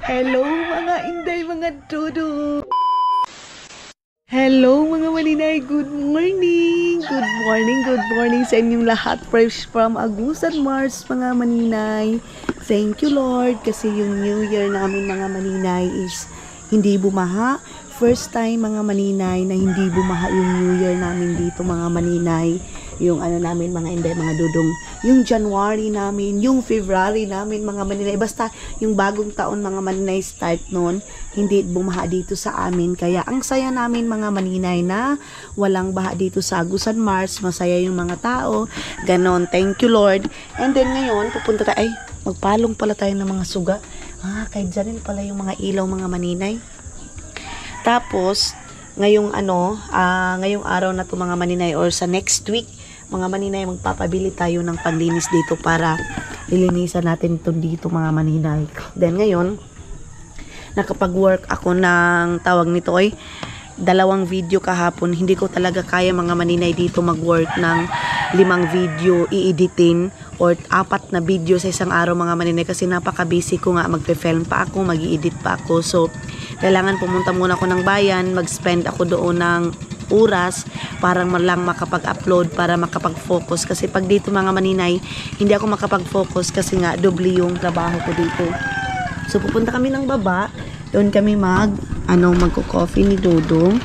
Hello mga inday, mga dodo. Hello mga maninay, good morning. Good morning, good morning sa inyong lahat. Fresh from Agusan, Mars mga maninay. Thank you Lord kasi yung New Year namin mga maninay is hindi bumaha. First time mga maninay na hindi bumaha yung New Year namin dito mga maninay. Yung ano namin mga inday, mga dudong, yung January namin, yung February namin mga maninay, basta yung bagong taon mga maninay start noon, hindi bumaha dito sa amin. Kaya ang saya namin mga maninay na walang baha dito sa Agusan, Mars. Masaya yung mga tao, ganon. Thank you Lord. And then ngayon pupunta tayo, magpalong pala tayo ng mga suga. Kahit dyan rin pala yung mga ilaw mga maninay. Tapos ngayong ngayong araw na to mga maninay, or sa next week mga maninay, magpapabili tayo ng paglinis dito para lilinisan natin ito dito mga maninay. Then ngayon, nakapag-work ako ng tawag nito ay 2 video kahapon. Hindi ko talaga kaya mga maninay dito mag-work ng 5 video i-editin or 4 na video sa isang araw mga maninay kasi napaka-busy ko nga, magpe-film pa ako, mag-i-edit pa ako. So, kailangan pumunta muna ako ng bayan, mag-spend ako doon ng oras para lang makapag-upload, para makapag-focus. Kasi pag dito mga maninay, hindi ako makapag-focus kasi nga doble yung trabaho ko dito. So pupunta kami ng baba, doon kami magko-coffee ni Dodong.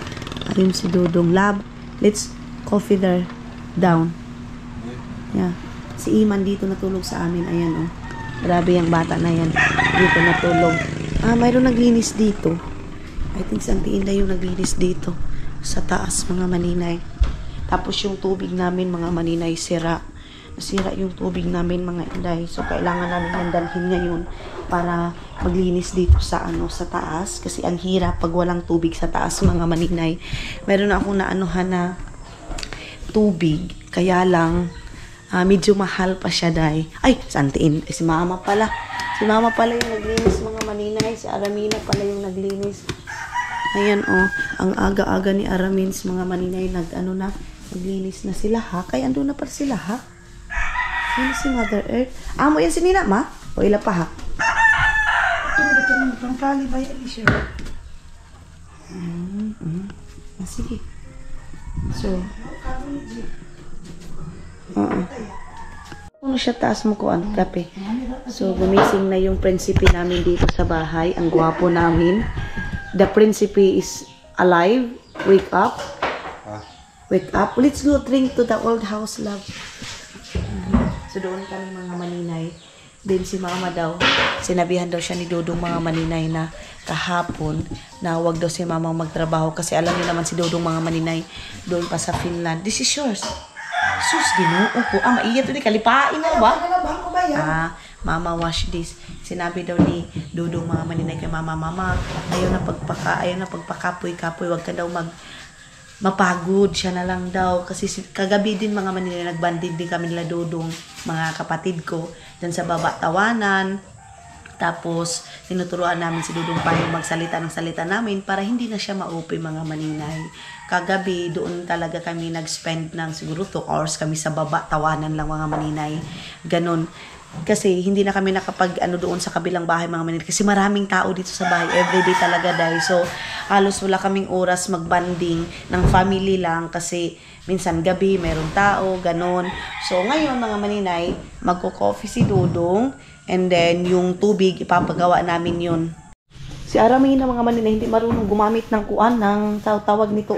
Ayun si Dodong, lab, let's coffee there, down. Yeah. Si Iman dito natulog sa amin, ayan oh. Grabe yung bata na yan, dito natulog. Mayroon naglinis dito. I think si Auntie Inday yung naglinis dito sa taas mga maninay. Tapos yung tubig namin mga maninay sira. Nasira yung tubig namin mga inday. So kailangan namin yung dalhin ngayon para maglinis dito sa sa taas kasi ang hirap pag walang tubig sa taas mga maninay. Meron ako na na tubig, kaya lang medyo mahal pa siya day. Ay, santiin, si mama pala. Si mama pala yung naglinis mga maninay. Si Aramina pala yung naglinis. Ayan ang aga-aga ni Aramins mga maninay naglinis na sila ha. Kaya andun na pala sila ha. Sino si Mother Earth? Amo yan si Nina ma? O ila pa ha? Ito pangkali ba yan siya? Sige. So ano siya taas mo ko ang kape. So gumising na yung prinsipe namin dito sa bahay. Ang gwapo namin. The Principe is alive. Wake up. Wake up. Let's go drink to the old house, love. So doon kami mga maninay. Then si mama daw, sinabihan daw siya ni Dodong mga maninay na kahapon na wag daw si mama magtrabaho kasi alam niyo naman si Dodong mga maninay doon pa sa Finland. This is yours. Sus, ginoo ko. Maiya to di kalipain na ba? Mama wash this. Sinabi daw ni Dodong mga maninay kay mama, ayaw na pagpakapoy-kapoy, wag ka daw mapagod, siya na lang daw. Kasi kagabi din mga maninay, nagbanding din kami nila Dodong, mga kapatid ko, dyan sa baba tawanan. Tapos, tinuturuan namin si Dodong paano magsalita ng salita namin para hindi na siya maupi mga maninay. Kagabi, doon talaga kami nag-spend ng siguro 2 hours kami sa baba, tawanan lang mga maninay. Ganon. Kasi hindi na kami nakapag doon sa kabilang bahay mga maninay. Kasi maraming tao dito sa bahay. Everyday talaga dahil. So, halos wala kaming oras magbanding ng family lang. Kasi minsan gabi, mayroong tao, ganon. So, ngayon mga maninay, magko-coffee si Dodong. And then, yung tubig, ipapagawa namin yun. Si Aramina mga maninay, hindi marunong gumamit ng ng tawag nito,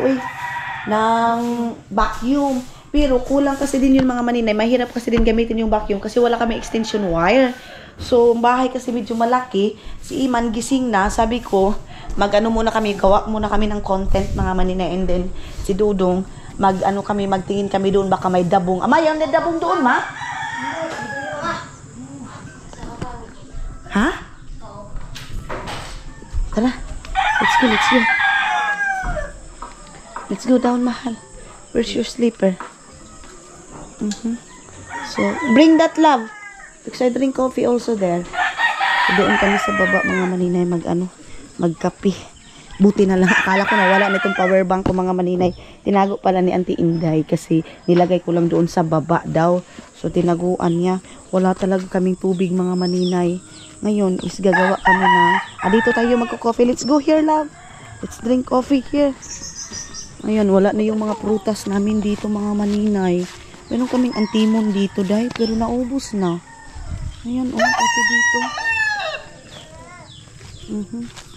ng vacuum. Pero kulang kasi din yung mga maninay. Mahirap kasi din gamitin yung vacuum kasi wala kami extension wire. So, bahay kasi medyo malaki. Si Iman gising na. Sabi ko, muna kami, gawa muna kami ng content mga maninay. And then, si Dodong, magtingin kami doon. Baka may dabong. May dabong doon, ma? Ha? Tara. Let's go. Let's go down, mahal. Where's your sleeper? So, bring that, love. Because I drink coffee also there. So, doon kami sa baba, mga maninay, magkape. Buti na lang. Akala ko na wala na itong power bank ko, mga maninay. Tinago pala ni Auntie Inday kasi nilagay ko lang doon sa baba daw. So, tinaguan niya. Wala talaga kaming tubig, mga maninay. Ngayon is gagawa kami ng Dito tayo magko-coffee. Let's go here, love. Let's drink coffee here. Ayan, wala na yung mga prutas namin dito, mga maninay. Meron kaming antimon dito, day, pero naubos na. Ayan, kape dito.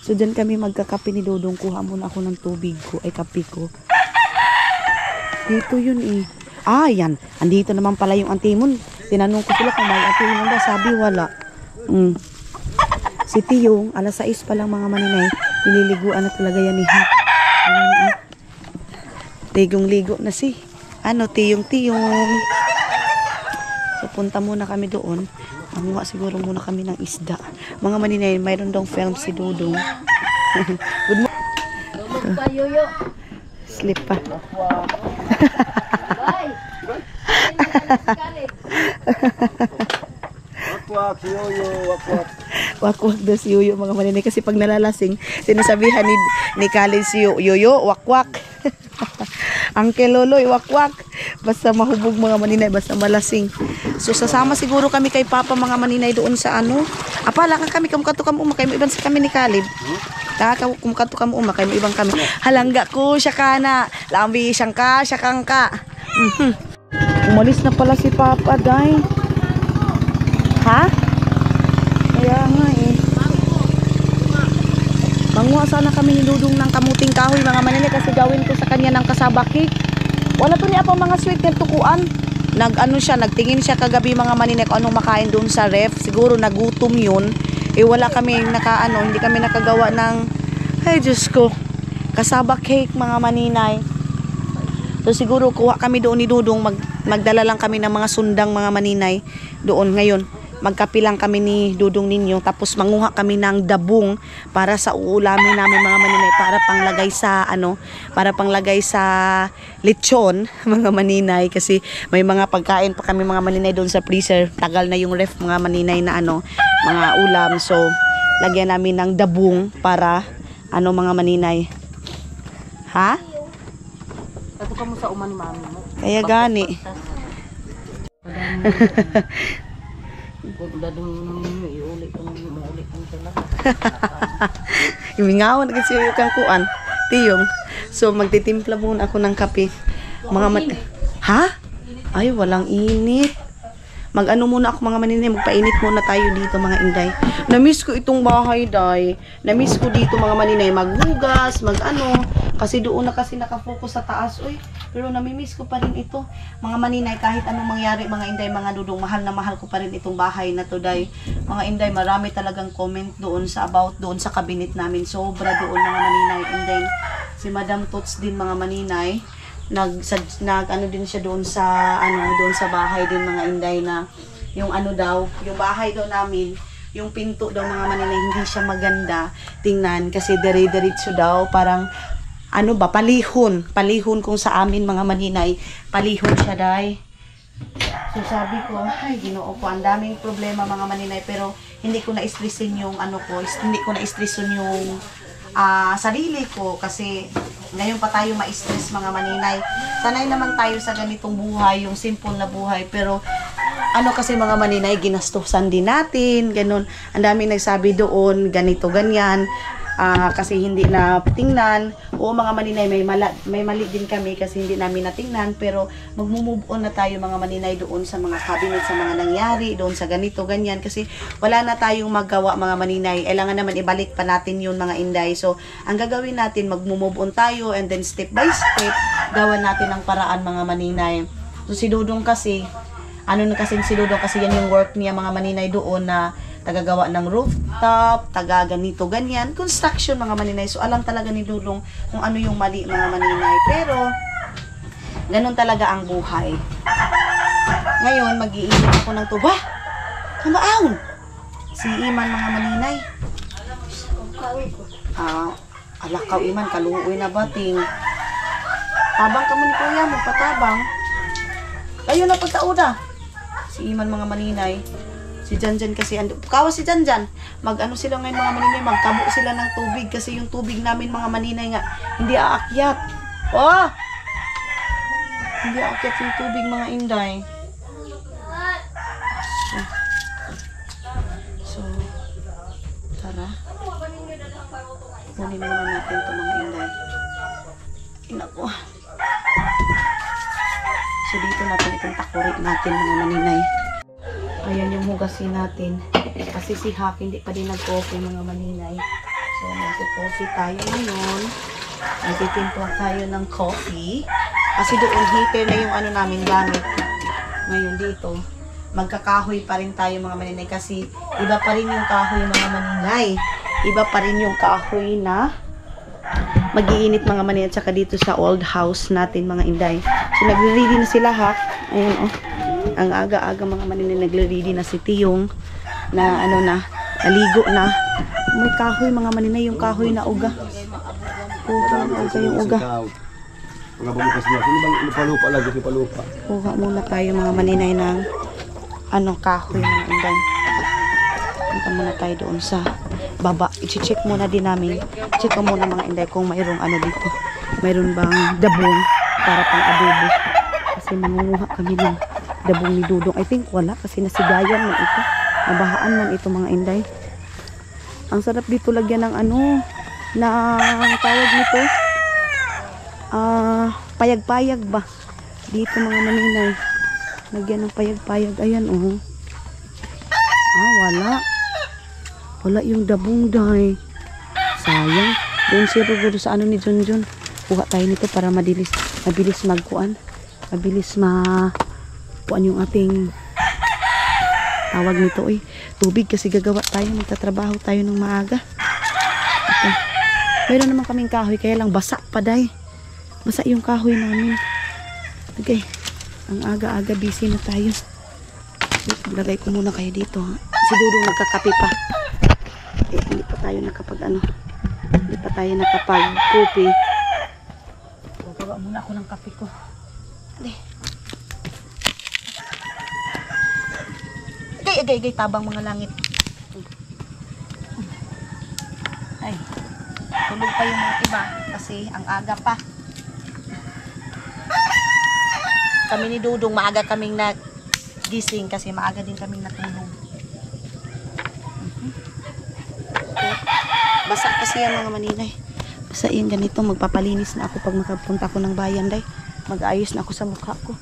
So, dyan kami magkakape ni Dodong. Kuha muna ako ng tubig ko, ay kape ko. Dito yun eh. Yan. Andito naman pala yung antimon. Tinanong ko sila kung may antimon ba. Sabi, wala. Si Tiyong, alas 6 pa lang mga maninay. Nililiguan na talaga yan ni Hap. Ayan, Ligong-ligo na si. Tiyong. So, punta muna kami doon. Manguha siguro muna kami ng isda. Mga maninay, mayroon daw film si Dodong. Good morning. Sleep pa. Wakwak daw si Yoyo, mga maninay. Kasi pag nalalasing, sinasabihan ni Khalid si Yoyo, wakwak. Uncle Loloy, wakwak. Basta mahubog mga maninay, basta malasing. So sasama siguro kami kay Papa mga maninay doon sa Apala ka kami kamukatukam kay mo iban sa kami ni Khalid. Kamukatukam kay mo ibang kami. Halangga ko siya kana. Lambi siyang ka, siya kang ka. Umalis na pala si Papa, day. Ha? Kaya nga eh. Manguha sana kami ni Dudong ng kamuting kahoy mga maninay kasi gawin ko sa kanya ng kasaba cake. Wala to niya pa mga sweet na tukuan. Nagtingin siya kagabi mga maninay kung anong makain doon sa ref. Siguro nagutom yun. Wala kami hindi kami nakagawa ng, ay Diyos ko, kasaba cake mga maninay. So siguro kuha kami doon ni Dudong, magdala lang kami ng mga sundang mga maninay doon ngayon. Magkapi lang kami ni Dudong ninyo, tapos manguha kami ng dabong para sa uulamin namin mga maninay, para panglagay sa lechon mga maninay, kasi may mga pagkain pa kami mga maninay doon sa freezer. Tagal na yung ref mga maninay na mga ulam. So lagyan namin ng dabong para mga maninay. Ha? Ito ka mo sa uma ni mami mo. Kaya gani. Imingawan na kasi yung kuan. Tiyong. So magtitimpla muna ako ng kape. Ha? Ay, walang init. Muna ako mga maninay, magpainit muna tayo dito mga inday. Namiss ko itong bahay, day. Namiss ko dito mga maninay, maghugas, kasi doon na kasi nakafocus sa taas. Pero namimiss ko pa rin ito. Mga maninay, kahit anong mangyari mga inday, mga Dudong, mahal na mahal ko pa rin itong bahay na to, day. Mga inday, marami talagang comment doon sa doon sa cabinet namin. Sobra doon mga maninay. And then, si Madam Tots din mga maninay, din siya doon sa doon sa bahay din mga inday, na yung yung bahay daw namin, yung pinto daw mga maninay hindi siya maganda tingnan kasi dire-diretso daw, parang palihon kung sa amin mga maninay, palihon siya, day. So sabi ko, ay Ginoo ko, ang daming problema mga maninay, pero hindi ko na-stressin yung hindi ko na-stressin yung sarili ko, kasi ngayon pa tayo ma-stress mga maninay. Sanay naman tayo sa ganitong buhay, yung simple na buhay, pero kasi mga maninay, ginastusan din natin, ganun. Ang dami nagsabi doon, ganito, ganyan, kasi hindi na tingnan. Oo mga maninay, may mali din kami kasi hindi namin natingnan, pero mag-move on na tayo mga maninay doon sa mga cabinet, sa mga nangyari, doon sa ganito, ganyan, kasi wala na tayong magawa mga maninay. Kailangan naman ibalik pa natin yun mga inday. So, ang gagawin natin, mag-move on tayo, and then step by step, gawan natin ang paraan mga maninay. So, si Dudong kasi, si Dudong kasi yan yung work niya mga maninay doon, na tagagawa ng rooftop, taga ganito, ganyan, construction mga maninay. So alam talaga ni Dudong kung ano yung mali mga maninay, pero ganun talaga ang buhay. Ngayon mag-iinit ako ng tuba. Kamaon si Iman mga maninay. Alakaw Iman, kaluoy na bating. Tabang ka mo ni kuya, magpatabang. Kayo na pagtauda. Si Iman mga maninay. Si Janjan kasi, kawa si Janjan, sila ngayon mga maninay, magkabo sila ng tubig, kasi yung tubig namin mga maninay nga, hindi aakyat. Hindi aakyat yung tubig mga inday. So tara. Kunin muna natin ito mga inday. Inako. So dito natin itong takurit natin mga maninay. Ayan yung hugasin natin. Kasi si Hak hindi pa din nag-coffee mga maninay. So mag-coffee tayo ngayon. Nagtitimpla tayo ng coffee. Kasi doon heater na yung ano namin gamit. Ngayon dito, magkakahoy pa rin tayo mga maninay. Kasi iba pa rin yung kahoy mga maninay. Iba pa rin yung kahoy na mag-iinit mga maninay. At saka dito sa old house natin mga inday. So nagre-ready na sila Hak. Ayan oh. Ang aga-aga mga maninay nagre-ready na si Tiyong na ano na, naligo na. May kahoy mga maninay, yung kahoy na uga. Uga yung uga. Mga bamukas niya. Sino bang lupa-lupa lagi? Lupa-lupa. Kuha muna tayo mga maninay ng kahoy mga inday. Punta muna tayo doon sa baba. I-check muna din namin. Check ko muna mga inday kung mayroong ano dito. Mayroon bang dabong para pang adobo. Kasi mangunguha kami ng dabong ni Dudong. I think wala kasi nasigayan man ito. Nabahaan man ito mga inday. Ang sarap dito lagyan ng na tawag nito. Payag-payag ba? Dito mga maninay. Lagyan ng payag-payag. Ayan oh. Wala. Wala yung dabong day. Sayang. Doon siya siguro sa ni Junjun. Kuha tayo nito para mabilis magkuan. Mabilis kuan yung ating tawag nito tubig kasi gagawa tayo, magtatrabaho tayo ng maaga. Ito. Meron naman kaming kahoy kaya lang basa pa day. Basa yung kahoy namin. Okay. Ang aga-aga busy na tayo. Lagay ko muna kayo dito. Si Dudong nagkakape pa. Hindi pa tayo hindi pa tayo nakapag-kopi. Gawa muna ako ng kape ko. Agay, tabang mga langit. Ay, tulog pa yung mga iba kasi ang aga pa. Kami ni Dudong, maaga kaming nagising kasi maaga din kaming natulog. Basa kasi yan mga maninay. Basa yan ganito, magpapalinis na ako pag makapunta ko ng bayan day. Mag-ayos na ako sa mukha ko.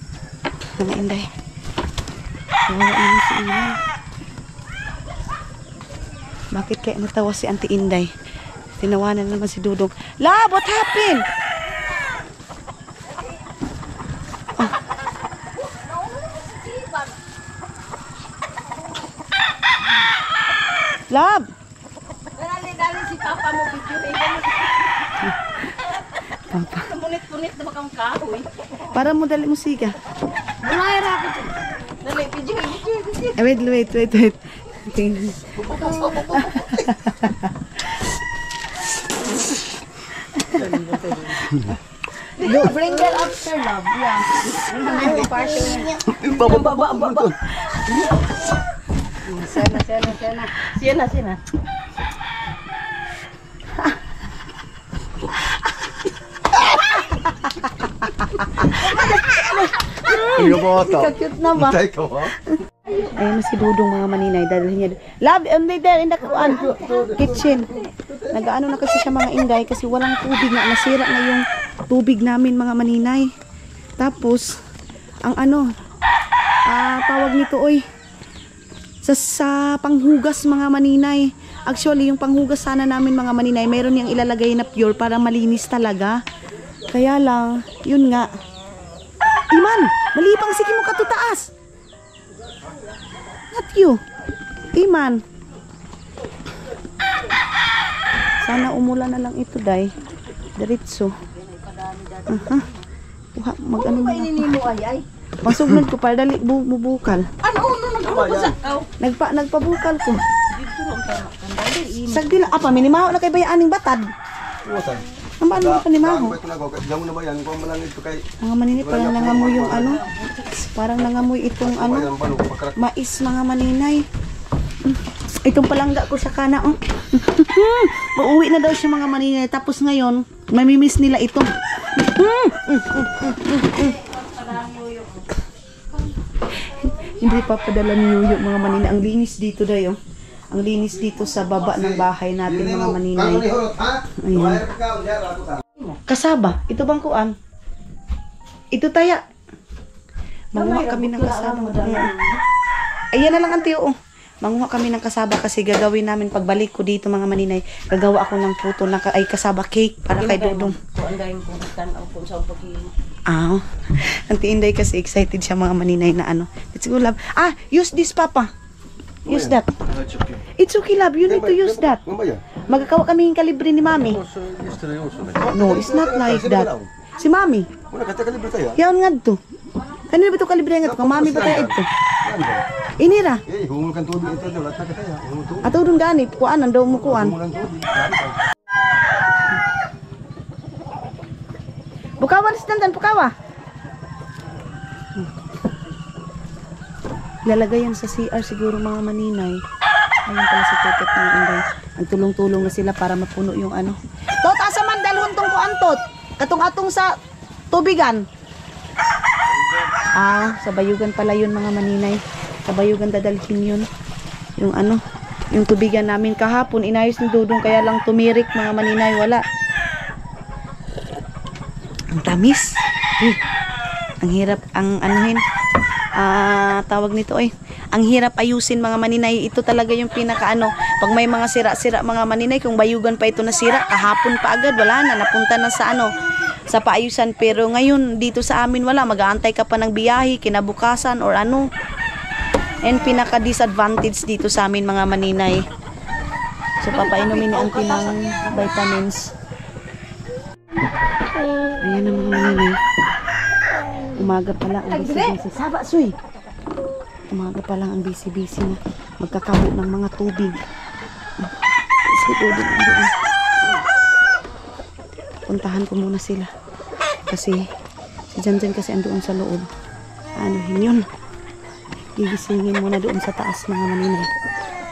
Mga inday. Wala naman si Inay. Bakit kaya natawa si Auntie Inday? Tinawanan naman si Dudong. Love, what happened? Oh. Love! Dali si Papa mo video. Papa. Punit-punit na makang kahoy. Para mo dali musika. Bulay ra ko. Dali, video. Wait. You bring that after love. Yeah. Baba. Siena. Cute na ba? Ayun na si Dudong mga maninay. Dadalhin niya. Love, there in the kitchen. Nag-ano na kasi siya mga inday kasi walang tubig na. Nasira na yung tubig namin mga maninay. Tapos, ang tawag nito sa panghugas mga maninay. Actually, yung panghugas sana namin mga maninay, meron niyang ilalagay na pure para malinis talaga. Kaya lang, yun nga. Iman, malipang sige mo katutaas. Not you. Iman. Sana umulan na lang ito, day. Diretso. Mag-ano na ako. Pasugnod ko para dali bubukal. Nagpabukal ko. Sagdi lang. Apa, minimaho na kay bayaaning batad. Ang ba ano pa ni Maho? Mga maninay, parang nangamoy yung parang nangamoy itong mais mga maninay. Itong palangga ko sa kana. Uuwi na daw siya mga maninay. Tapos ngayon, mamimiss nila ito. Hindi pa padala ni Yuyo mga maninay. Ang linis dito dayo. Ang linis dito sa baba ng bahay natin mga maninay. Ayan. Kasaba. Ito bang kuan? Ito taya. Manguha kami ng kasaba. Ayan na lang ang tiyo. Manguha kami ng kasaba kasi gagawin namin pagbalik ko dito mga maninay. Gagawa ako ng puto na ay kasaba cake para kay Dudong. Kuandahin ko tan ang kung sa pagi. Ah, Auntie Inday kasi excited siya mga maninay na ano. Let's go, love. Ah, use this, Papa. Use that. It's okay. It's okay, love. You need to use that. Mamaya. Magkakawa kami yung kalibre ni Mami. Yesterday also. No, it's not like that. Si Mami. Wala kata kalibre tayo. Yaon nga to. Ano ba ito kalibre nga to? Kang Mami ba tayo ito? Ano ba? Inira. Eh, humul kan tubig ito daw. Lahat na kaya. Humul tubig. Ato dun gani. Kuan, ang daw mo kuan. Humulan tubig. Bukawan si Dandan, bukawa. Lalagay yan sa CR siguro mga maninay. Ayun pala si Totot ng Inday. Nagtulong-tulong na sila para mapuno yung ano. Tot, asa man dalhon tong kuan, Tot? Katong atong sa tubigan. Ah, sa bayugan pala yun mga maninay. Sa bayugan dadalhin yun. Yung ano, yung tubigan namin kahapon. Inayos ni Dudong kaya lang tumirik mga maninay. Wala. Ang tamis. Ang hirap ang anuhin. Tawag nito ang hirap ayusin mga maninay. Ito talaga yung pinakaano. Pag may mga sira-sira mga maninay, kung bayugan pa ito na sira, kahapon pa agad wala na, napunta na sa ano, sa paayusan. Pero ngayon dito sa amin wala, mag-aantay ka pa ng biyahe kinabukasan or ano. And pinaka-disadvantage dito sa amin mga maninay. So papainumin ni auntie ng vitamins. Ayan na mga maninay. Umaga pa lang ang busy-busy. Saba, suy! Umaga pa lang ang busy-busy na magkakabo ng mga tubig. Si Dudong doon. Puntahan ko muna sila. Kasi si Janjan kasi andoon sa loob. Anuhin yun. Gigisingin muna doon sa taas mga maninay.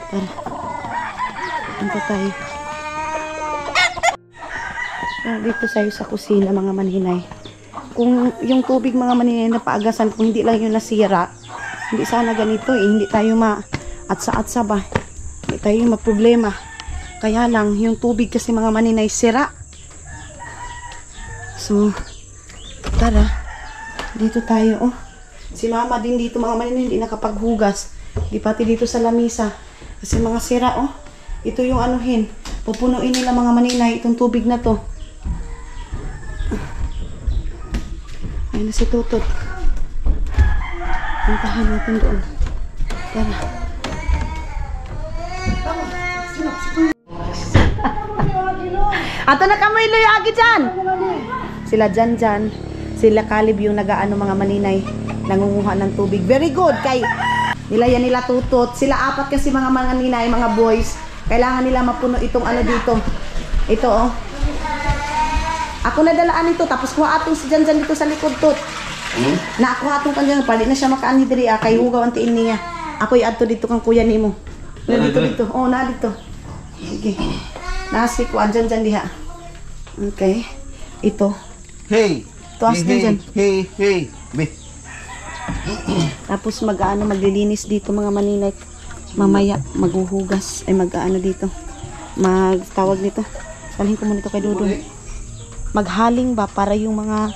Tara. Punta tayo. Dito tayo sa kusina mga maninay. Kung yung tubig mga maninay na paagasan, kung hindi lang yung nasira, hindi sana ganito hindi tayo atsa-atsa ba, hindi tayo maproblema. Kaya lang yung tubig kasi mga maninay sira. So tara, dito tayo. Si mama din dito mga maninay hindi nakapaghugas, di pati dito sa lamisa kasi mga sira. Ito yung anuhin, pupunuin nila mga maninay itong tubig na to. Ayun na si Tutot. Puntahan natin doon. Tara. Ato na kamoy loy agi dyan. Sila Janjan, sila Kalib yung nagaano mga maninay, nangunguha ng tubig. Very good kay nila nila Tutot. Sila apat kasi mga maninay, mga boys. Kailangan nila mapuno itong ano dito. Ito Ako nadalaan ito, tapos kuha atong si Janjan dito sa likod, Tot. Na ako atong kanyan, pali na siya makaani diri, kay hugaw ang tiin niya. Ako i-adto dito kang kuya nimo. Na dito. Oh, na dito. Sige. Nasi ko Janjan diha. Okay. Ito. Hey. Tuas din dyan. Hey. Be. Tapos maglilinis dito mga maninay. Mamaya maghuhugas ay mag-aano dito. Magtawag nito. Dalhin ko muna ito kay Dudong. Maghaling ba para yung mga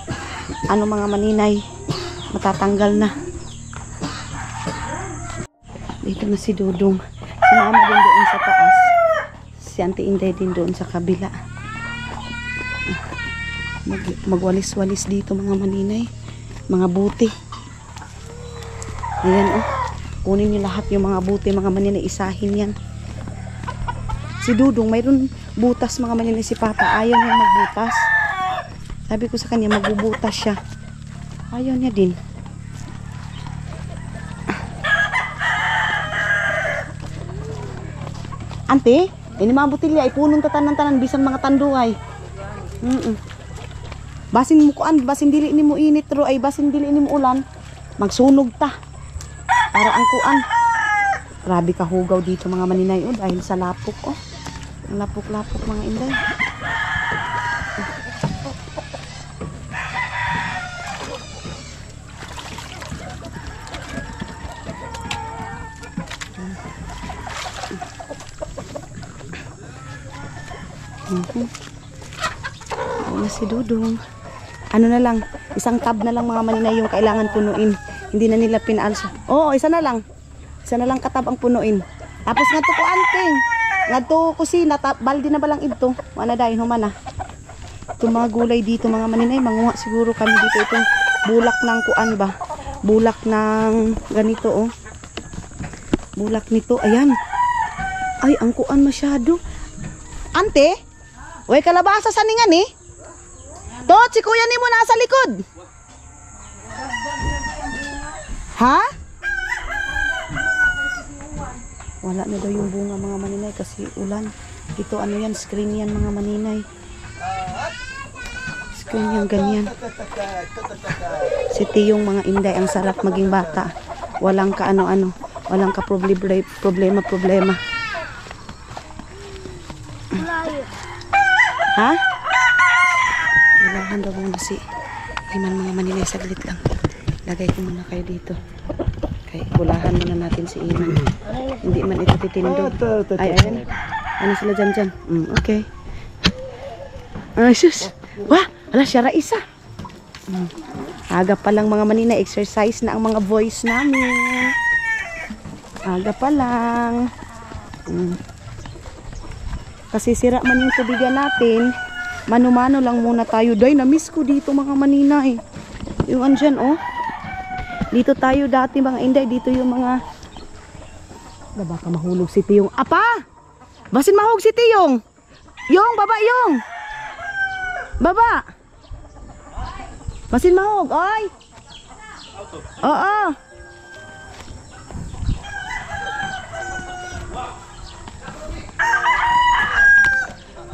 mga maninay matatanggal na. Dito na si Dudong. Si mama din doon sa taas. Si Auntie Inday din doon sa kabila. Magwalis-walis dito mga maninay. Mga buti. Ayan Kunin niyo lahat yung mga buti mga maninay. Isahin yan. Si Dudong mayroon butas mga maninay. Si Papa ayaw niya magbutas. Sabi ko sa kanya, magbubutas siya. Ayaw niya din. Ante, ini mga butilya, ipunong tatanan-tanan, bisan mga tanduay. Basin mo kuan, basin dili ni mo init, ro, ay basin dili ni mo ulan, magsunog ta. Para ang kuan. Grabe ka hugaw dito mga maninay, dahil sa lapok, Ang lapok-lapok mga Inday. Wala si Dudong. Ano na lang, isang tab na lang mga maninay yung kailangan punuin. Hindi na nila pinaalsa. Oo, isa na lang. Isa na lang katab ang punuin. Tapos nga to ko anting. Nga to kusina, baldi na balang ito. Wala dahil humana. Itong mga gulay dito mga maninay, manguha siguro kami dito. Itong bulak ng kuan ba? Bulak ng ganito oh. Bulak nito, ayan. Ay, ang kuan masyado. Ante, uy kalabasa sa ningan eh. Tot, si kuya ni mo nasa likod. Ha? Wala na daw yung bunga mga maninay kasi ulan. Ito ano yan, screen yan mga maninay. Screen yan ganyan. Si Tiyong mga inday, ang sarap maging bata. Walang ka ano-ano. Walang ka problema. Ha? Ilahan daw muna si Iman mga maninay, saglit lang. Lagay ko muna kayo dito. Okay, bulahan muna natin si Iman. Hindi man ito titindog. Ay, ayan. Ano sila dyan? Okay. Ay, sus. Wah, ala siya Raisa. Aga pa lang mga maninay, exercise na ang mga voice namin. Aga pa lang. Kasi sira man yung tubigan natin. Mano-mano lang muna tayo. Day, na-miss ko dito mga maninay. Yung andyan, oh. Dito tayo dati mga inday. Dito yung mga... Baka mahulog si Tiyong. Apa! Basin mahulog si Tiyong. Yung, baba yung. Baba. Basin mahulog. Oy. Oo.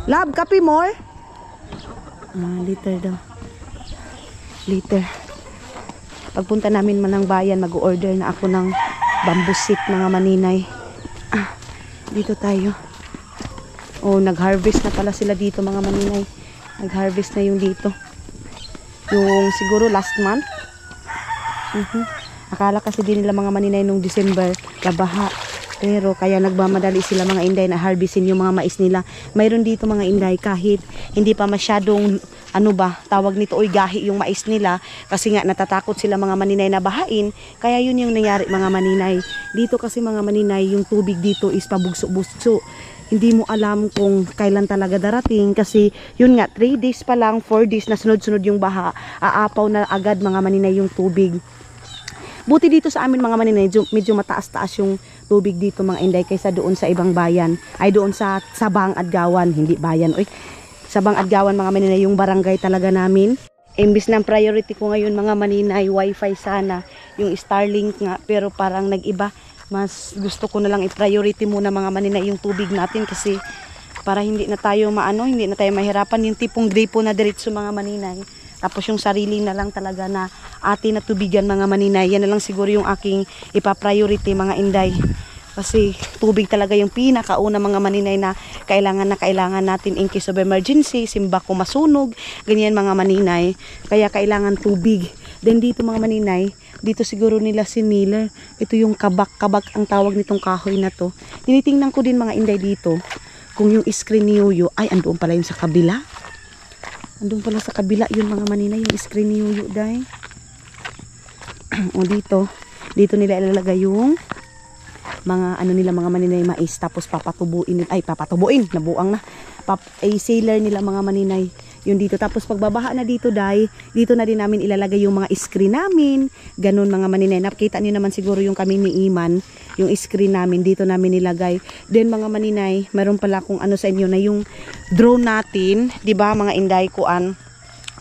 Lab, copy more? Liter daw. Liter. Pagpunta namin man ng bayan, mag-order na ako ng bamboo seat mga maninay. Dito tayo. Oh, nag-harvest na pala sila dito mga maninay. Nag-harvest na yung dito. Yung siguro last month. Akala kasi din nila mga maninay nung December, kabaha. Pero kaya nagmamadali sila mga inday na harvestin yung mga mais nila. Mayroon dito mga inday kahit hindi pa masyadong ano ba, tawag nito oy gahi yung mais nila kasi nga natatakot sila mga maninay na bahain. Kaya yun yung nangyari mga maninay. Dito kasi mga maninay yung tubig dito is pabugso-bugso. Hindi mo alam kung kailan talaga darating kasi yun nga 3 days pa lang, 4 days na sunod-sunod yung baha. Aapaw na agad mga maninay yung tubig. Buti dito sa amin mga maninay, medyo mataas-taas yung tubig dito mga inday kaysa doon sa ibang bayan. Ay doon sa Sabang Adgawan, hindi bayan. Oy, Sabang Adgawan mga maninay, yung barangay talaga namin. Imbis ng priority ko ngayon mga maninay, wifi sana, yung Starlink nga, pero parang nag-iba. Mas gusto ko na lang i-priority muna mga maninay yung tubig natin kasi para hindi na tayo hindi na tayo mahirapan. Yung tipong gripo na diretso mga maninay. Tapos yung sarili na lang talaga na atin na tubigan mga maninay. Yan na lang siguro yung aking ipa-priority mga inday. Kasi tubig talaga yung pinakauna mga maninay na kailangan natin in case of emergency, simba ko masunog, ganyan mga maninay. Kaya kailangan tubig. Then dito mga maninay, dito siguro nila siniller. Ito yung kabak-kabak ang tawag nitong kahoy na to. Tinitingnan ko din mga inday dito kung yung screen ni Yuyo, ay andoon pala yung sa kabila. Andun pala sa kabila yun mga maninay, yung screen ni Yuyo day. O dito nila ilalagay yung mga nila mga maninay mais, tapos papatubuin, nabuang na. Sailor nila mga maninay. Yun dito, tapos pagbabaha na dito day, dito na din namin ilalagay yung mga screen namin. Ganun mga maninay. Nakita niyo naman siguro yung kami ni Iman, yung screen namin dito namin nilagay. Then mga maninay, meron pala akong sa inyo na yung drone natin, 'di ba mga inday kuan?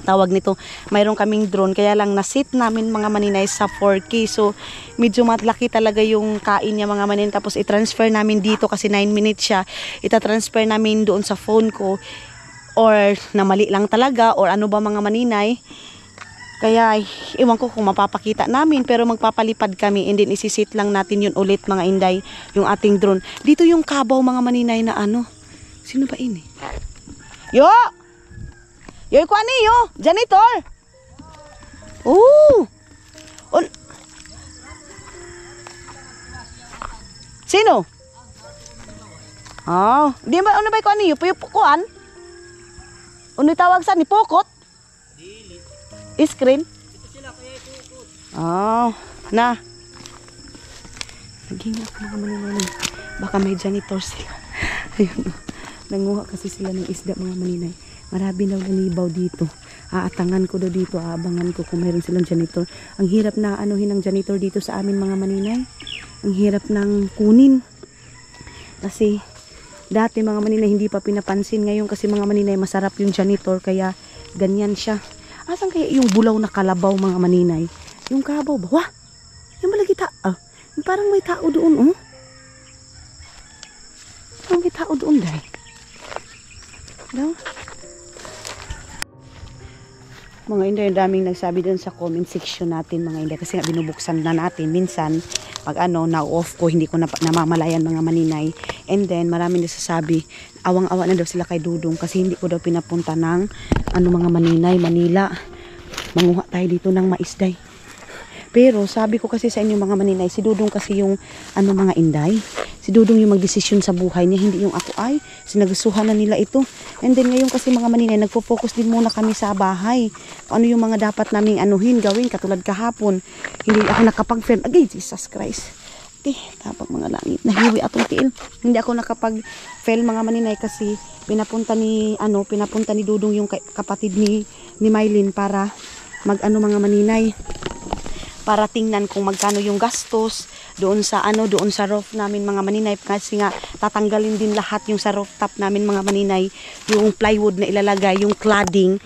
Tawag nito, mayroon kaming drone, kaya lang na-sit namin mga maninay sa 4K. So medyo malaki talaga yung kain niya mga maninay. Tapos i-transfer namin dito kasi 9 minutes siya. Ita-transfer namin doon sa phone ko. Or na mali lang talaga, or ano ba mga maninay. Kaya iwan ko kung mapapakita namin, pero magpapalipad kami and then isisit lang natin yun ulit mga inday, yung ating drone. Dito yung kabaw mga maninay na sino ba ini? Yo! Yo, ikuha niyo! Janitor! Sino? Di ba, ano ba ikuha niyo? Puyupukuan? Unoy tawag sa ni Pokot? Screen? Oh, na. Naghinga ako mga maninay. Baka may janitor sila. Ayun. Nanguha kasi sila ng isda mga maninay. Marami daw nanibaw dito. Aatangan ko daw dito. Aabangan ko kung mayroon silang janitor. Ang hirap na anuhin ng janitor dito sa amin mga maninay. Ang hirap ng kunin. Kasi dati mga maninay hindi pa pinapansin. Ngayon kasi mga maninay masarap yung janitor. Kaya ganyan siya. Asan kaya yung bulaw na kalabaw mga maninay? Yung kabaw ba? Wah! Yung malagi parang may tao doon, oh. Parang may tao doon, dahil. Daw. Mga Inday, daming nagsabi doon sa comment section natin, mga Inday. Kasi nga binubuksan na natin. Minsan, pag na-off ko, hindi ko na namamalayan mga maninay. And then, marami nagsasabi, awang-awa na daw sila kay Dudong. Kasi hindi ko daw pinapunta ng, mga maninay, Manila. Manguha tayo dito ng maisday. Pero sabi ko kasi sa inyo mga maninay, si Dudong kasi yung mga Inday. Si Dudong yung magdesisyon sa buhay niya, hindi yung ako ay sinagustuhan na nila ito. And then ngayon kasi mga maninay, nagpo-focus din muna kami sa bahay. Ano yung mga dapat naming gawin katulad kahapon. Hindi ako nakapag-film. Agay, Jesus Christ. Tapos mga langit, nahiwi atong tiil. Hindi ako nakapag-film mga maninay kasi pinapunta ni Dudong yung kapatid ni Mylene para mga maninay. Para tingnan kung magkano yung gastos doon sa roof namin mga maninay, kasi nga tatanggalin din lahat yung sa rooftop namin mga maninay, yung plywood na ilalagay, yung cladding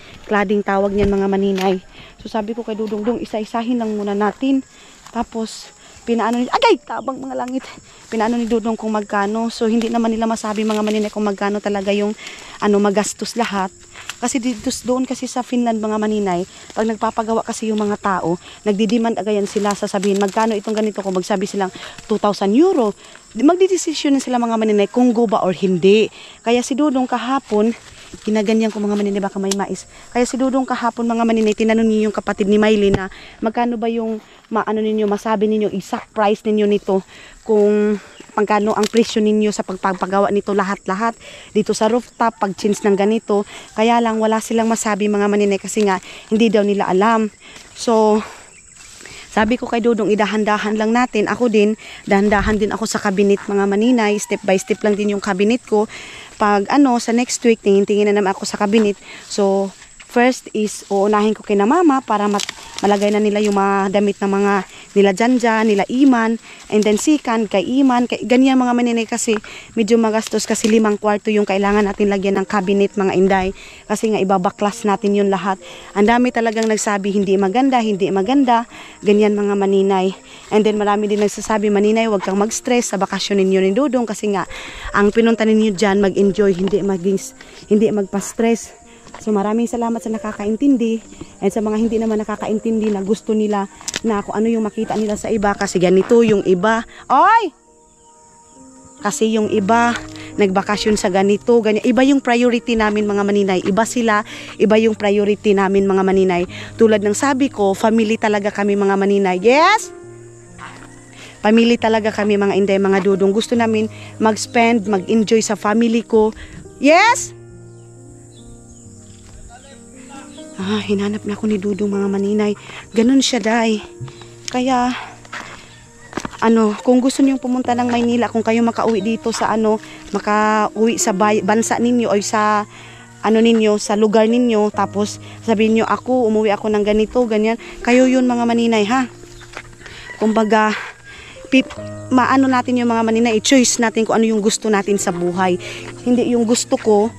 tawag niyan mga maninay. So sabi ko kay Dudong, isa-isahin lang muna natin. Tapos pinaano ni tabang mga langit. Pinaano ni Dudong kung magkano. So hindi naman nila masabi mga maninay kung magkano talaga yung magastos lahat. Kasi doon kasi sa Finland mga maninay, pag nagpapagawa kasi yung mga tao, nagdidemand agayan sila, sasabihin magkano itong ganito, kung magsabi silang 2,000 euro, magdidesisyon sila mga maninay kung go ba or hindi. Kaya si Dudong kahapon, ginaganyan ko mga maninay, baka may mais. Kaya si Dudong kahapon mga maninay, tinanong niyo yung kapatid ni Mylene na magkano ba yung masabi ninyo exact price ninyo nito, kung pagkano ang presyo ninyo sa pagpagawa nito lahat-lahat dito sa rooftop, pag-change ng ganito. Kaya lang wala silang masabi mga maninay kasi nga hindi daw nila alam. So sabi ko kay Dudong, idahan-dahan lang natin. Ako din, dahan-dahan din ako sa cabinet mga maninay. Step by step lang din yung cabinet ko. Pag sa next week, tingin na naman ako sa cabinet. So first is uunahin ko kina mama para malagay na nila yung mga damit ng mga nila Janja, nila Iman, and then second kay Iman, ganyan mga maninay kasi medyo magastos kasi 5 kwarto yung kailangan natin lagyan ng cabinet mga Inday, kasi nga ibabaklas natin yun lahat. Ang dami talagang nagsabi hindi maganda, ganyan mga maninay. And then marami din nagsasabi, maninay wag kang mag-stress sa bakasyon ninyo ni Dudong kasi nga ang pinunta ninyo dyan mag-enjoy, hindi magpa-stress. So maraming salamat sa nakakaintindi, at sa mga hindi naman nakakaintindi na gusto nila na kung ano yung makita nila sa iba, kasi ganito yung iba. Kasi yung iba nagbakasyon sa ganito, ganyan. Iba yung priority namin mga maninay. Iba sila, iba yung priority namin mga maninay. Tulad ng sabi ko, family talaga kami mga maninay. Yes? Family talaga kami mga Inday, mga Dudong. Gusto namin mag-spend, mag-enjoy sa family ko. Yes? Hinanap na ako ni Dudong mga maninay. Ganun siya, day. Kaya kung gusto niyo pumunta ng Maynila, kung kayo makauwi dito sa makauwi sa bansa ninyo o sa sa lugar ninyo, tapos sabihin niyo umuwi ako ng ganito, ganyan, kayo yun mga maninay, ha. Kumbaga natin yung mga maninay, i-choice natin kung ano yung gusto natin sa buhay. Hindi yung gusto ko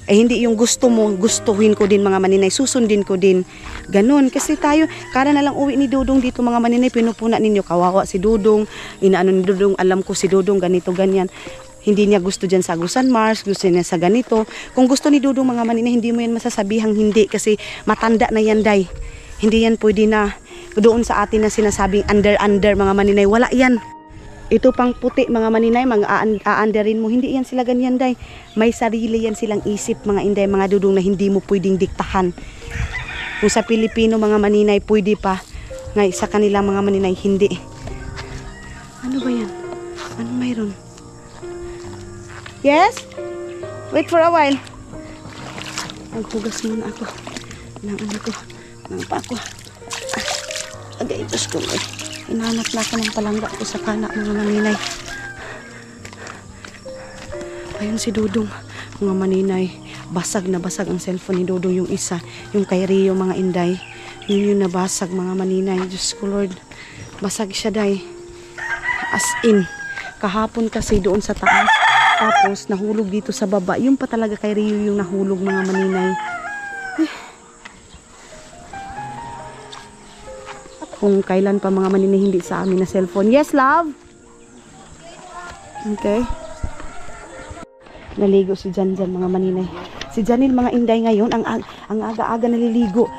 hindi yung gusto mo, gustuhin ko din mga maninay, susundin ko din. Ganon. Kasi tayo, kara na lang uwi ni Dudong dito mga maninay, pinupuna ninyo, kawawa si Dudong, inaano ni Dudong, alam ko si Dudong, ganito, ganyan. Hindi niya gusto dyan sa Agusan Mars, gusto niya sa ganito. Kung gusto ni Dudong mga maninay, hindi mo yan masasabihang hindi, kasi matanda na yan, day. Hindi yan pwede na doon sa atin na sinasabing under mga maninay, wala yan. Ito pang puti mga maninay, mga aanderin mo, hindi yan sila ganyan, day. May sarili yan silang isip mga Inday, mga Dudong, na hindi mo pwedeng diktahan. Kung sa Pilipino mga maninay pwede pa, ngay sa kanila mga maninay hindi. Ano ba yan? Ano mayroon? Yes? Wait for a while. Maghugas muna ako ng ano ko, ng pako. Agay, Diyos ko eh. Hinahanap na ako ng palangga ko sa kana mga maninay. Ayun si Dudong, mga maninay. Basag na basag ang cellphone ni Dudong, yung isa. Yung kay Rio, mga inday. Yun yung nabasag mga maninay. Diyos ko Lord. Basag siya day. As in. Kahapon kasi doon sa taas. Tapos nahulog dito sa baba. Yung pa talaga kay Rio yung nahulog mga maninay. Kung kailan pa mga maninay hindi sa amin na cellphone. Yes, love? Okay. Naligo si Janjan mga maninay. Si Janil mga inday ngayon ang aga-aga naliligo.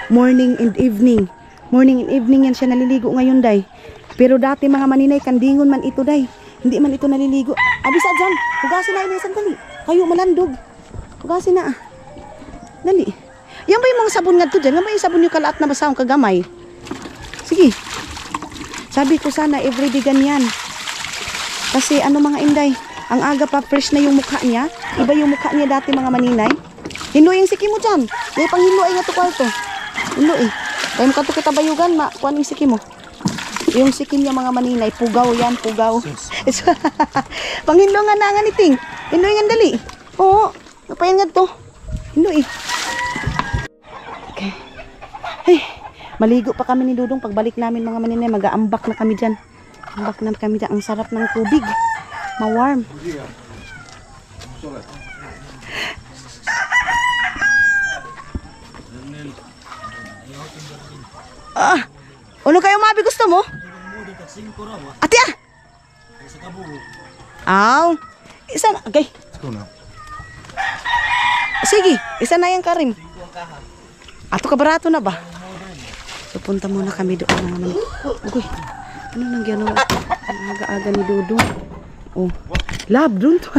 Morning and evening. Morning and evening yan siya naliligo ngayon day. Pero dati mga maninay kandingon man ito day. Hindi man ito naliligo. Abisa dyan. Hugasin na inay sandali. Kayo malandog. Hugasin na. Dali. Yan ba yung mga sabon nga to dyan? Yan ba yung sabon yung kalaat na basahong kagamay? Sige. Sabi ko sana everyday ganyan. Kasi ano mga inday, ang aga pa fresh na yung mukha niya. Iba yung mukha niya dati mga maninay. Hinloy yung siki mo dyan. Yung panghinloy nga to kwarto. Hinloy. Kaya mukha to kita bayugan, kuhan yung siki mo. Yung siki niya mga maninay, pugaw yan, pugaw. Panghinlo nga na nga niting. Hinloy nga dali. Oo, napayan nga to. Hinloy. Okay. Hey, maligo pa kami ni Dudong. Pagbalik namin mga maninay, mag-aambak na kami dyan. Ambak na kami dyan. Ang sarap ng tubig. Ma-warm. Ano kayo mabi gusto mo? Ati ah! Aw! Isa na. Okay. Sige, isa na yung karim. Ato ka barato na ba? So punta muna kami doon naman. Uy, ano nang gano'n? Ang aga-aga ni Dudong. Oh, lab doon to.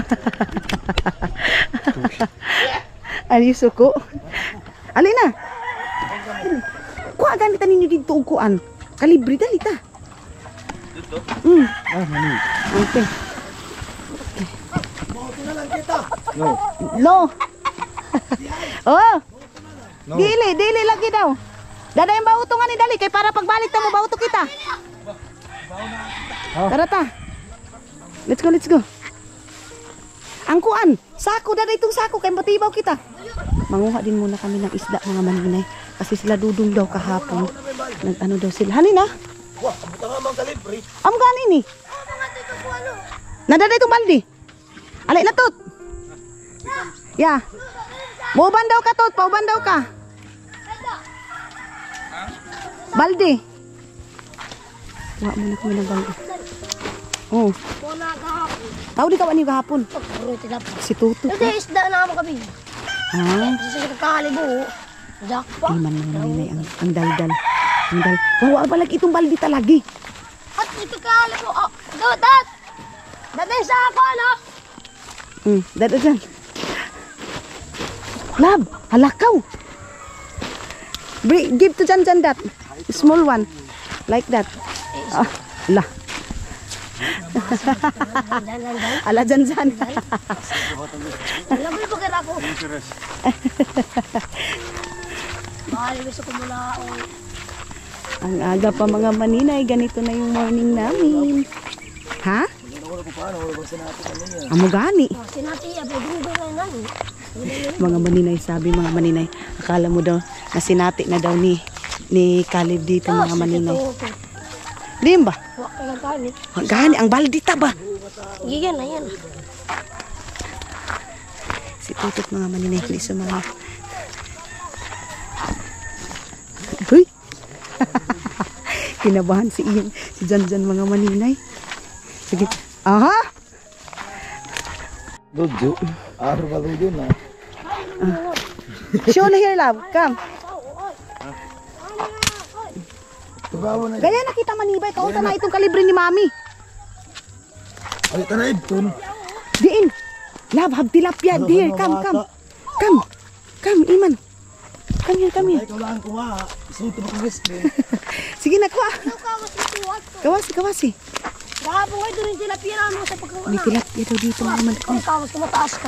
Ali suko. Ali na. Kuha ganita ninyo dito uguan. Kalibre dali ta. Dito? Mani. Okay. No. Oh. No. Dili lagi daw. Dada yung bauto nga ni dali kay para pagbalik ta mo bauto kita. Tara ta. Let's go. Ang kuan, sako dada itong sako kay matibaw kita. Manguha din muna kami ng isda mga maninay kasi sila Dudong daw kahapon. Nag-ano daw sila. Hanin na. Wah, abuta nga mga kalibre. Am gani ni. Nadada itong baldi. Alay na tot. Ya. Mauban daw ka tot, pauban daw ka. Baldi. Wala mo na kami ng baldi. Oh. Tao di ka wani kahapon. Si Tuto. Hindi, isda na mo kami. Ha? Sa kakalibo. Jackpot. Ay man ng maninay ang daldal. Ang dal. Wawa balag itong baldi talagi. At ito kakalibo. Oh, dad. Daday sa ako, ano? Dada dyan. Lab, halakaw. Give to Jan that. Small one. Like that. La. Ala Jan. Alam mo yung pagkat ako. Mahal, gusto ko mula ako. Ang aga pa mga maninay, ganito na yung morning namin. Ha? Amo gani. Sinati, abay-dugo na lang. Mga maninay, sabi mga maninay. Akala mo daw na sinati na daw ni Caleb dito mga maninay. Di ba? Gani, ang baldi ta ba? Gigan na yan. Si Tutot mga maninay, hindi sumama. Uy! Kinabahan si Jan mga maninay. Sige. Aha! Dodo. Araw ba dodo na? Show na here, love. Come. Gaya na kita manibay. Kauta na itong kalibre ni mami. Ay, tanaib ton. Diin. Love, have tilapia. Dear, come. Come, Iman. Come here. Ikaw lang kuha. Isuto mo kawis. Sige na, kuha. Kawasi. Kahapon kayo doon yung tilapia na mo sa pagkakuha. May tilapia daw dito mga malikon. Kawas ko mataas ka.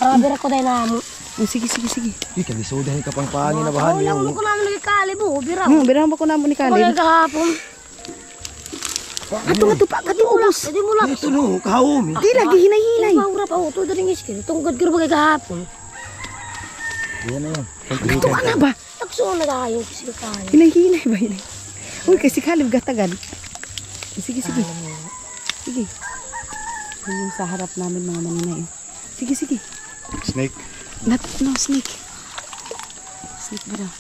Marabira ko dahil na mo. Sige. Kalisudahin ka pang pangin na bahan Wala niyo. mo ko naman nagkakali mo. Biraw. Birahan ba ko namo ni Wala Kalib? kahapon. Ato pa kati ubos. Hindi mo lang. Ito no, kahawom. Di lagi hinay-hinay. Maura pa ako. Ito rin iskil. Tunggad ka ba kahapon? Yan na yan. Ito na ba? Takso na tayo. Sinukali. Hinay-hinay ba hinay? Uy, kasi Kalib gatagan. Sige. Sige. Yan yung sa harap namin mga maninay. Sige. Snake. No, snake. Snake ba daw?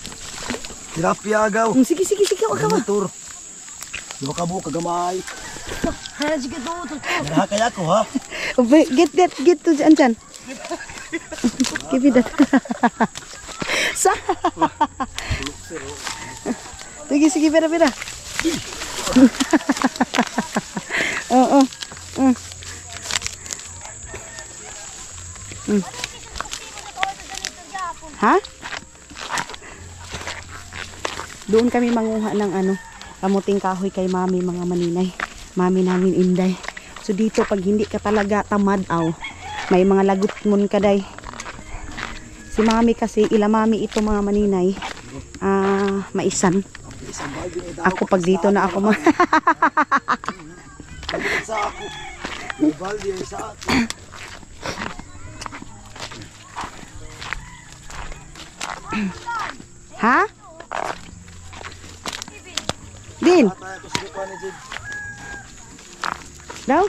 Tilapia agaw. Sige. Huwag ka ba? Motor. Yung kabo kagamay. Hala, sige to. Nakakaya ko ha. Get to dyan. Give me that. Sa. Sige, pera. Oo. Ha? Doon kami manguha ng kamuting kahoy kay mami mga maninay. Mami namin Inday. So dito pag hindi ka talaga tamad may mga lagot mon kaday. Si mami kasi ilamami ito mga maninay. Maisan. Ako pag dito na ako Sa ako. Baldi ay sa ako. Ha? Din. Tayo ko sa lupa ni Jid. Daw?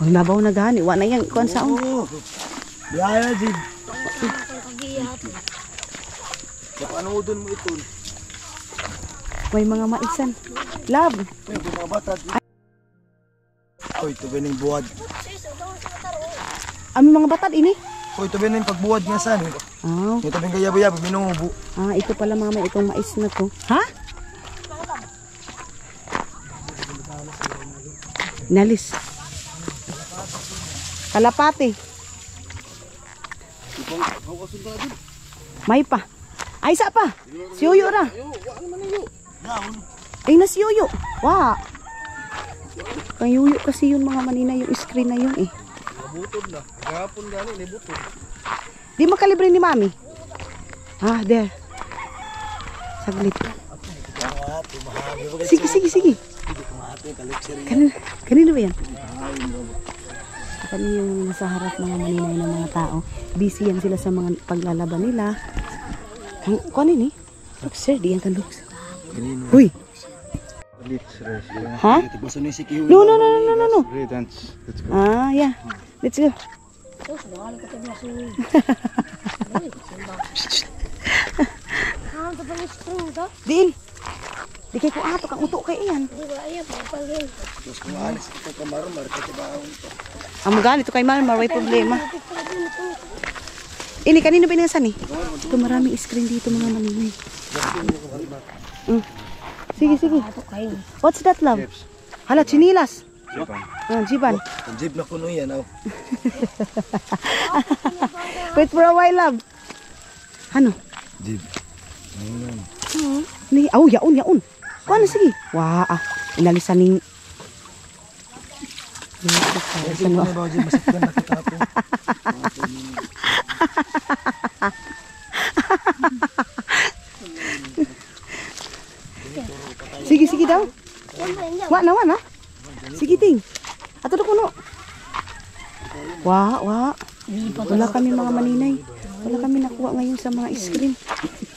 Ang labaw na gani. Wa na yan. Kuan saon. Biyaya Jid. Kagiyat. Kapanoodon mo ito. May mga maisan. Love. Yung mga bata. Oy, ito ba yung buwad? Ang mga batad ini. Oy, ito ba yung pagbuwad nga san? Oh. Ito ba yung gayaba-yaba, minubo. Ito pala mama itong mais na to. Ha? Nalis. Kalapati. May pa. Ay, isa pa. Si Yuyo ra. Ay, na si Yuyo. Wow. Kang Yuyo kasi yun mga manina yung screen na yun eh. Nabutod na. Gapon gani, nabutod. Di makalibre ni mami. There. Saglit. Sige. Kanino ba yan? Kami yung nasa harap mga maninay ng mga tao. Busy yan sila sa mga paglalaban nila. Kuan ini? Look sir, di yan kan looks. Uy. Ha? No. Yeah. Let's go. Din. Di kay ko ato kang uto kay iyan. Amo ganito kay Marmar may problema. Ini kanino binasan ni? Ito maraming screen dito mga maninay. Sige. What's that, love? Hala, chinilas. Jiban. Jeep na kuno yan. Wait for a while, love. Ano? Jeep. Ni, yaon. Kuha na, sige. Inalisan ning... Sige daw. Wa na. Sige ting. Ato na kuno. Wala kami mga maninay. Wala kami nakuha ngayon sa mga screen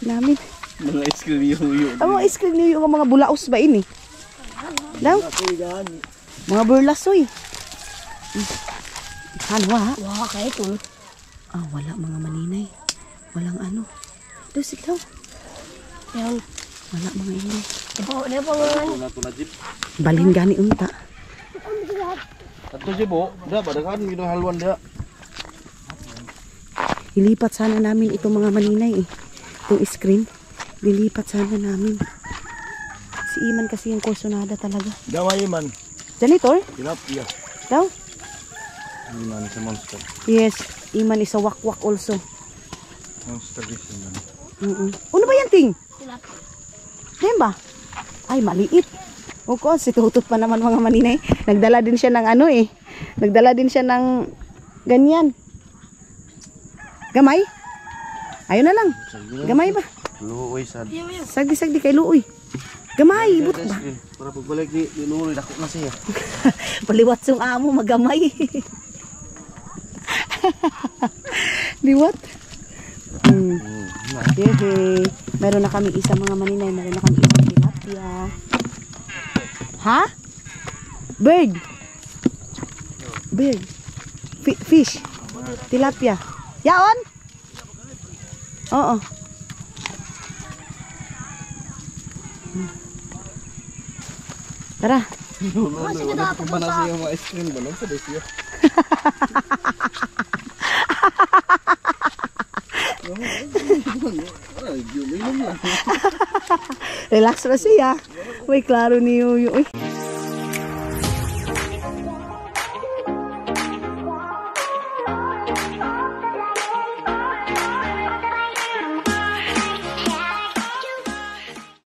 namin. Mga screen yuyo. Mga screen yuyo nga mga bulaos ba ini? Daw? Mga burlasoy. Kaya ito. Wala mga maninay. Walang ano. Daw, sige daw. Yan. Wala mga inay. Ito. Balhin gani unta. Ato Jib, da badakan gino halwan da. Ilipat sana namin itong mga maninay eh. Itong screen. Lilipat sana namin. Si Iman kasi yung kursonada talaga. Gaway man. Janitor? Tilapia. Daw? Iman sa monster. Yes. Iman is a wakwak also. Monster vision man. Ano ba yan, Ting? Yan ba? Ay, maliit. O ko, si Tutot pa naman mga maninay. Nagdala din siya ng Nagdala din siya ng ganyan. Gamay? Ayun na lang. Gamay ba? Luoy sad. Sagdi kay luoy. Gamay, but ba? Para pagbalik ni Luoy dako na siya. Paliwat sung amo magamay. Liwat. Hehe. Meron na kami isa mga maninay, meron na kami isang tilapia. Ha? Bird. Bird. Fish. Tilapia. Yaon? Oo. Tara. Wala ko ba na siya mga ice cream ba? Sa desyo. Relax na siya. Uy, klaro ni Yuyo. Uy.